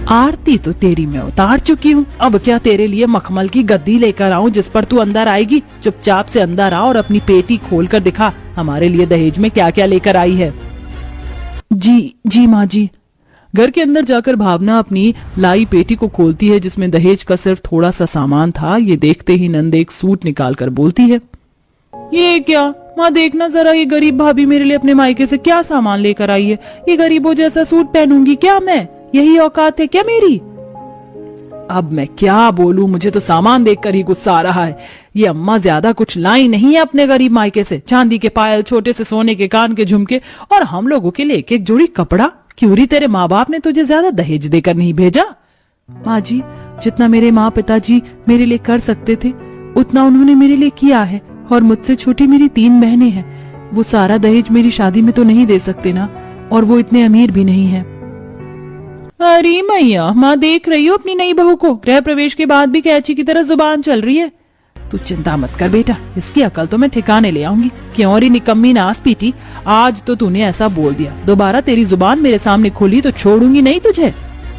आरती तो तेरी मैं उतार चुकी हूँ, अब क्या तेरे लिए मखमल की गद्दी लेकर आऊँ जिस पर तू अंदर आएगी? चुपचाप से अंदर आ और अपनी पेटी खोल कर दिखा हमारे लिए दहेज में क्या क्या लेकर आई है। जी जी माँ जी। घर के अंदर जाकर भावना अपनी लाई पेटी को खोलती है जिसमें दहेज का सिर्फ थोड़ा सा सामान था। ये देखते ही नंद एक सूट निकाल कर बोलती है, ये क्या माँ, देखना जरा, ये गरीब भाभी मेरे लिए अपने मायके से क्या सामान लेकर आई है। ये गरीबों जैसा सूट पहनूंगी क्या मैं? यही औकात है क्या मेरी? अब मैं क्या बोलूं, मुझे तो सामान देखकर ही गुस्सा आ रहा है। ये अम्मा ज्यादा कुछ लाई नहीं है अपने गरीब मायके से। चांदी के पायल, छोटे से सोने के कान के झुमके और हम लोगों के लिए एक एक जोड़ी कपड़ा। क्यों री तेरे माँ बाप ने तुझे ज्यादा दहेज देकर नहीं भेजा? माँ जी, जितना मेरे माँ पिताजी मेरे लिए कर सकते थे उतना उन्होंने मेरे लिए किया है, और मुझसे छोटी मेरी 3 बहनें हैं। वो सारा दहेज मेरी शादी में तो नहीं दे सकते ना, और वो इतने अमीर भी नहीं है। अरे मैया, माँ देख रही हो अपनी नई बहू को, गृह प्रवेश के बाद भी कैची की तरह जुबान चल रही है। तू चिंता मत कर बेटा, इसकी अकल तो मैं ठिकाने ले आऊंगी। क्यों री निकम्मी नास पीटी, आज तो तूने ऐसा बोल दिया, दोबारा तेरी जुबान मेरे सामने खोली तो छोड़ूंगी नहीं तुझे।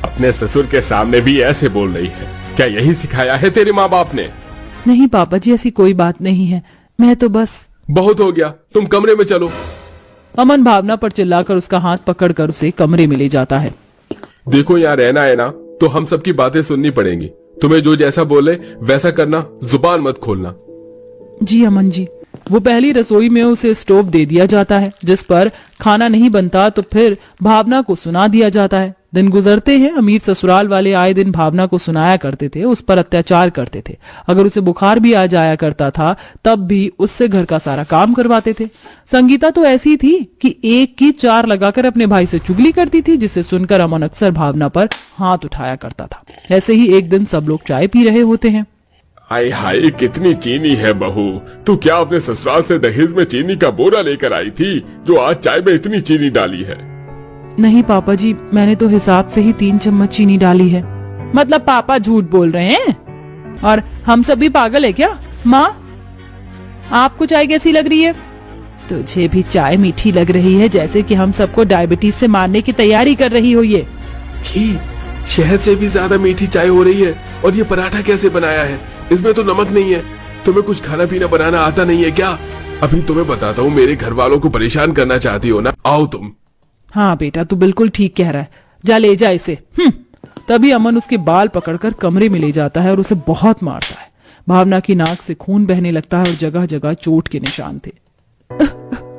अपने ससुर के सामने भी ऐसे बोल रही है? क्या यही सिखाया है तेरे माँ बाप ने? नहीं पापा जी, ऐसी कोई बात नहीं है, मैं तो बस। बहुत हो गया, तुम कमरे में चलो। अमन भावना पर चिल्लाकर उसका हाथ पकड़कर उसे कमरे में ले जाता है। देखो यहाँ रहना है ना तो हम सबकी बातें सुननी पड़ेंगी। तुम्हें जो जैसा बोले वैसा करना, जुबान मत खोलना। जी अमन जी। वो पहली रसोई में उसे स्टोव दे दिया जाता है जिस पर खाना नहीं बनता तो फिर भावना को सुना दिया जाता है। दिन गुजरते हैं, अमीर ससुराल वाले आए दिन भावना को सुनाया करते थे, उस पर अत्याचार करते थे। अगर उसे बुखार भी आ जाया करता था तब भी उससे घर का सारा काम करवाते थे। संगीता तो ऐसी थी कि एक की 4 लगाकर अपने भाई से चुगली करती थी, जिसे सुनकर अमन अक्सर भावना पर हाथ उठाया करता था। ऐसे ही एक दिन सब लोग चाय पी रहे होते हैं। हाय हाय, कितनी चीनी है बहू, तू क्या अपने ससुराल से दहेज में चीनी का बोरा लेकर आई थी जो आज चाय में इतनी चीनी डाली है? नहीं पापा जी, मैंने तो हिसाब से ही 3 चम्मच चीनी डाली है। मतलब पापा झूठ बोल रहे हैं? और हम सब भी पागल है क्या? माँ, आपको चाय कैसी लग रही है? तुझे भी चाय मीठी लग रही है, जैसे कि हम सबको डायबिटीज से मारने की तैयारी कर रही हो। ये छी, शहद से भी ज्यादा मीठी चाय हो रही है। और ये पराठा कैसे बनाया है? इसमें तो नमक नहीं है। तुम्हें कुछ खाना पीना बनाना आता नहीं है क्या? अभी तुम्हें बताता हूँ, मेरे घर वालों को परेशान करना चाहती हो ना? आओ तुम। हाँ बेटा, तू बिल्कुल ठीक कह रहा है, जा ले जा इसे। तभी अमन उसके बाल पकड़कर कमरे में ले जाता है और उसे बहुत मारता है। भावना की नाक से खून बहने लगता है और जगह जगह चोट के निशान थे।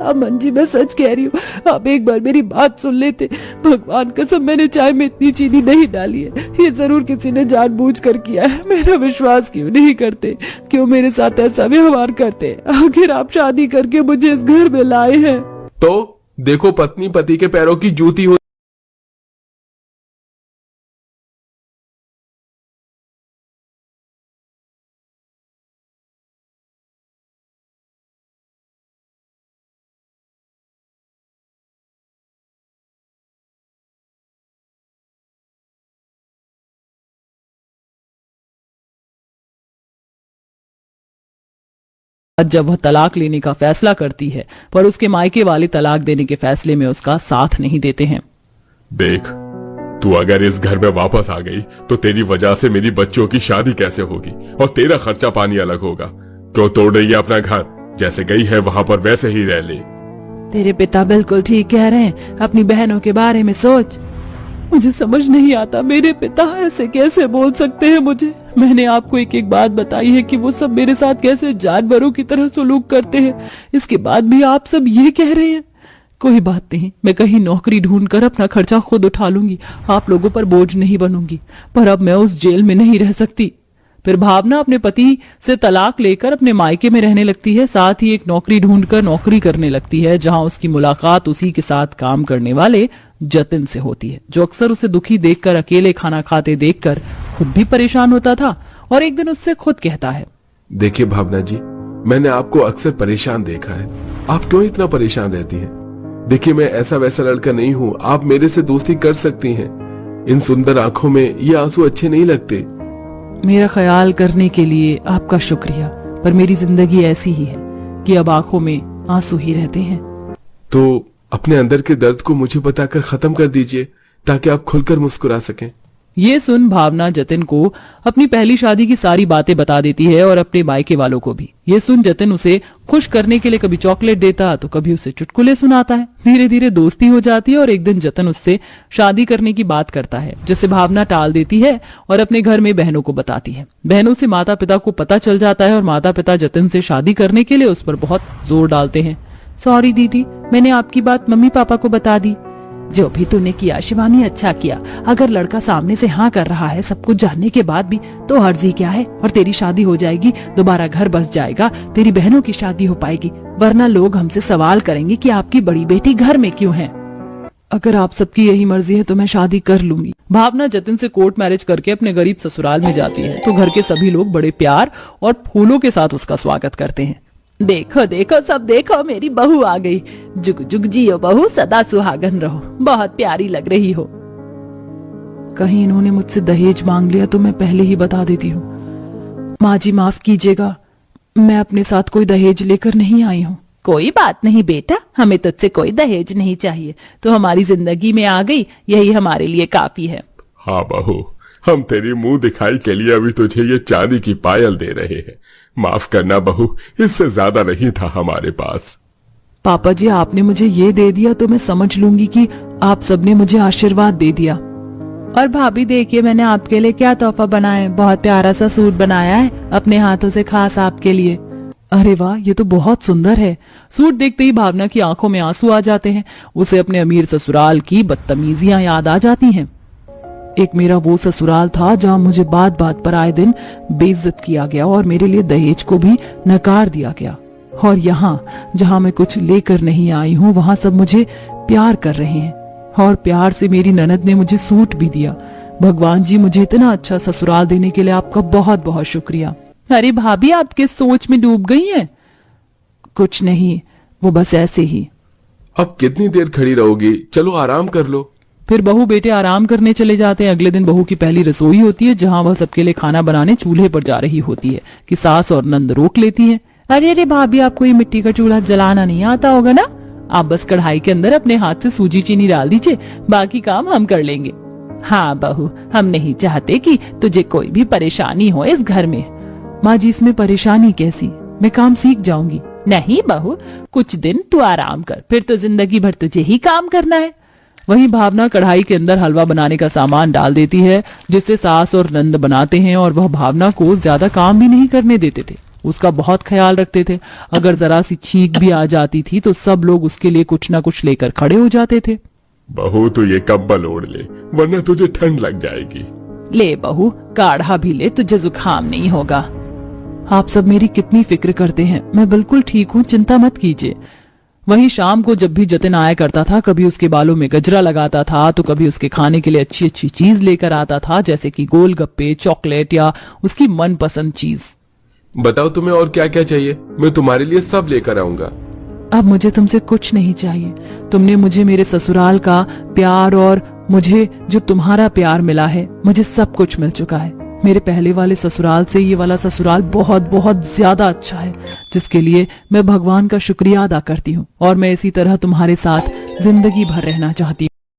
अमन जी, मैं सच कह रही हूँ, आप एक बार मेरी बात सुन लेते। भगवान कसम, मैंने चाय में इतनी चीनी नहीं डाली है। ये जरूर किसी ने जानबूझकर किया है। मेरा विश्वास क्यों नहीं करते? क्यों मेरे साथ ऐसा व्यवहार करते? आखिर आप शादी करके मुझे इस घर में लाए हैं तो देखो, पत्नी पति के पैरों की जूती हो। जब वह तलाक लेने का फैसला करती है, पर उसके मायके वाले तलाक देने के फैसले में उसका साथ नहीं देते हैं। देख, तू अगर इस घर में वापस आ गई तो तेरी वजह से मेरी बच्चों की शादी कैसे होगी और तेरा खर्चा पानी अलग होगा। क्यों तोड़ रही है अपना घर? जैसे गई है वहाँ पर वैसे ही रह ले। तेरे पिता बिल्कुल ठीक कह रहे हैं, अपनी बहनों के बारे में सोच। मुझे समझ नहीं आता, मेरे पिता ऐसे कैसे बोल सकते हैं मुझे? मैंने आपको एक एक बात बताई है कि वो सब मेरे साथ कैसे जानवरों की तरह सलूक करते हैं। इसके बाद भी आप सब ये कह रहे हैं। कोई बात नहीं, मैं कहीं नौकरी ढूंढकर अपना खर्चा खुद उठा लूंगी, आप लोगों पर बोझ नहीं बनूंगी। पर अब मैं उस जेल में नहीं रह सकती। फिर भावना अपने पति से तलाक लेकर अपने मायके में रहने लगती है। साथ ही एक नौकरी ढूंढकर नौकरी करने लगती है, जहां उसकी मुलाकात उसी के साथ काम करने वाले जतिन से होती है, जो अक्सर उसे दुखी देखकर, अकेले खाना खाते देखकर खुद भी परेशान होता था। और एक दिन उससे खुद कहता है, देखिए भावना जी, मैंने आपको अक्सर परेशान देखा है। आप क्यों इतना परेशान रहती हैं? देखिए, मैं ऐसा वैसा लड़का नहीं हूँ, आप मेरे से दोस्ती कर सकती हैं। इन सुंदर आंखों में ये आंसू अच्छे नहीं लगते। मेरा ख्याल करने के लिए आपका शुक्रिया, पर मेरी जिंदगी ऐसी ही है कि अब आंखों में आंसू ही रहते हैं। तो अपने अंदर के दर्द को मुझे बताकर खत्म कर दीजिए ताकि आप खुलकर मुस्कुरा सकें। ये सुन भावना जतिन को अपनी पहली शादी की सारी बातें बता देती है और अपने मायके वालों को भी। ये सुन जतिन उसे खुश करने के लिए कभी चॉकलेट देता तो कभी उसे चुटकुले सुनाता है। धीरे धीरे दोस्ती हो जाती है और एक दिन जतिन उससे शादी करने की बात करता है, जिसे भावना टाल देती है और अपने घर में बहनों को बताती है। बहनों से माता पिता को पता चल जाता है और माता पिता जतिन से शादी करने के लिए उस पर बहुत जोर डालते हैं। सॉरी दीदी, मैंने आपकी बात मम्मी पापा को बता दी। जो भी तूने किया शिवानी, अच्छा किया। अगर लड़का सामने से हाँ कर रहा है सब कुछ जानने के बाद भी, तो अर्जी क्या है। और तेरी शादी हो जाएगी, दोबारा घर बस जाएगा, तेरी बहनों की शादी हो पाएगी। वरना लोग हमसे सवाल करेंगे कि आपकी बड़ी बेटी घर में क्यों है। अगर आप सबकी यही मर्जी है तो मैं शादी कर लूंगी। भावना जतिन से कोर्ट मैरिज करके अपने गरीब ससुराल में जाती है तो घर के सभी लोग बड़े प्यार और फूलों के साथ उसका स्वागत करते हैं। देखो देखो सब देखो, मेरी बहू आ गई। जुग जुग जियो बहू, सदा सुहागन रहो, बहुत प्यारी लग रही हो। कहीं इन्होंने मुझसे दहेज मांग लिया तो मैं पहले ही बता देती हूँ। माँ जी माफ कीजिएगा, मैं अपने साथ कोई दहेज लेकर नहीं आई हूँ। कोई बात नहीं बेटा, हमें तुझसे कोई दहेज नहीं चाहिए। तो हमारी जिंदगी में आ गई, यही हमारे लिए काफी है। हाँ बहू, हम तेरी मुंह दिखाई के लिए अभी तुझे ये चांदी की पायल दे रहे हैं। माफ करना बहू, इससे ज्यादा नहीं था हमारे पास। पापा जी, आपने मुझे ये दे दिया तो मैं समझ लूंगी कि आप सबने मुझे आशीर्वाद दे दिया। और भाभी देखिए, मैंने आपके लिए क्या तोहफा बनाया है। बहुत प्यारा सा सूट बनाया है अपने हाथों से, खास आपके लिए। अरे वाह, ये तो बहुत सुंदर है। सूट देखते ही भावना की आंखों में आंसू आ जाते हैं। उसे अपने अमीर ससुराल की बदतमीजियां याद आ जाती हैं। एक मेरा वो ससुराल था जहाँ मुझे बात बात पर आए दिन बेइज्जत किया गया और मेरे लिए दहेज को भी नकार दिया गया। और यहाँ जहाँ मैं कुछ लेकर नहीं आई हूँ, वहाँ सब मुझे प्यार कर रहे हैं। और प्यार से मेरी ननद ने मुझे सूट भी दिया। भगवान जी, मुझे इतना अच्छा ससुराल देने के लिए आपका बहुत बहुत शुक्रिया। अरे भाभी, आप किस सोच में डूब गई हैं? कुछ नहीं, वो बस ऐसे ही। अब कितनी देर खड़ी रहोगी? चलो आराम कर लो। फिर बहू बेटे आराम करने चले जाते हैं। अगले दिन बहू की पहली रसोई होती है, जहाँ वह सबके लिए खाना बनाने चूल्हे पर जा रही होती है कि सास और नंद रोक लेती हैं। अरे अरे भाभी, आपको ये मिट्टी का चूल्हा जलाना नहीं आता होगा ना? आप बस कढ़ाई के अंदर अपने हाथ से सूजी चीनी डाल दीजिए, बाकी काम हम कर लेंगे। हाँ बहू, हम नहीं चाहते कि तुझे कोई भी परेशानी हो इस घर में। माँ जी, इसमें परेशानी कैसी? मैं काम सीख जाऊंगी। नहीं बहू, कुछ दिन तू आराम कर, फिर तो जिंदगी भर तुझे ही काम करना है। वहीं भावना कढ़ाई के अंदर हलवा बनाने का सामान डाल देती है, जिससे सास और नंद बनाते हैं और वह भावना को ज्यादा काम भी नहीं करने देते थे। उसका बहुत ख्याल रखते थे। अगर जरा सी छींक भी आ जाती थी तो सब लोग उसके लिए कुछ ना कुछ लेकर खड़े हो जाते थे। बहू, तू ये कंबल ओढ़ ले, वरना तुझे ठंड लग जाएगी। ले बहू, काढ़ा भी ले, तुझे जुकाम नहीं होगा। आप सब मेरी कितनी फिक्र करते हैं। मैं बिल्कुल ठीक हूँ, चिंता मत कीजिए। वहीं शाम को जब भी जतिन आया करता था, कभी उसके बालों में गजरा लगाता था तो कभी उसके खाने के लिए अच्छी अच्छी चीज लेकर आता था, जैसे कि गोलगप्पे, चॉकलेट या उसकी मनपसंद चीज। बताओ तुम्हें और क्या क्या चाहिए, मैं तुम्हारे लिए सब लेकर आऊंगा। अब मुझे तुमसे कुछ नहीं चाहिए। तुमने मुझे मेरे ससुराल का प्यार और मुझे जो तुम्हारा प्यार मिला है, मुझे सब कुछ मिल चुका है। मेरे पहले वाले ससुराल से ये वाला ससुराल बहुत बहुत ज्यादा अच्छा है, जिसके लिए मैं भगवान का शुक्रिया अदा करती हूँ। और मैं इसी तरह तुम्हारे साथ जिंदगी भर रहना चाहती हूँ।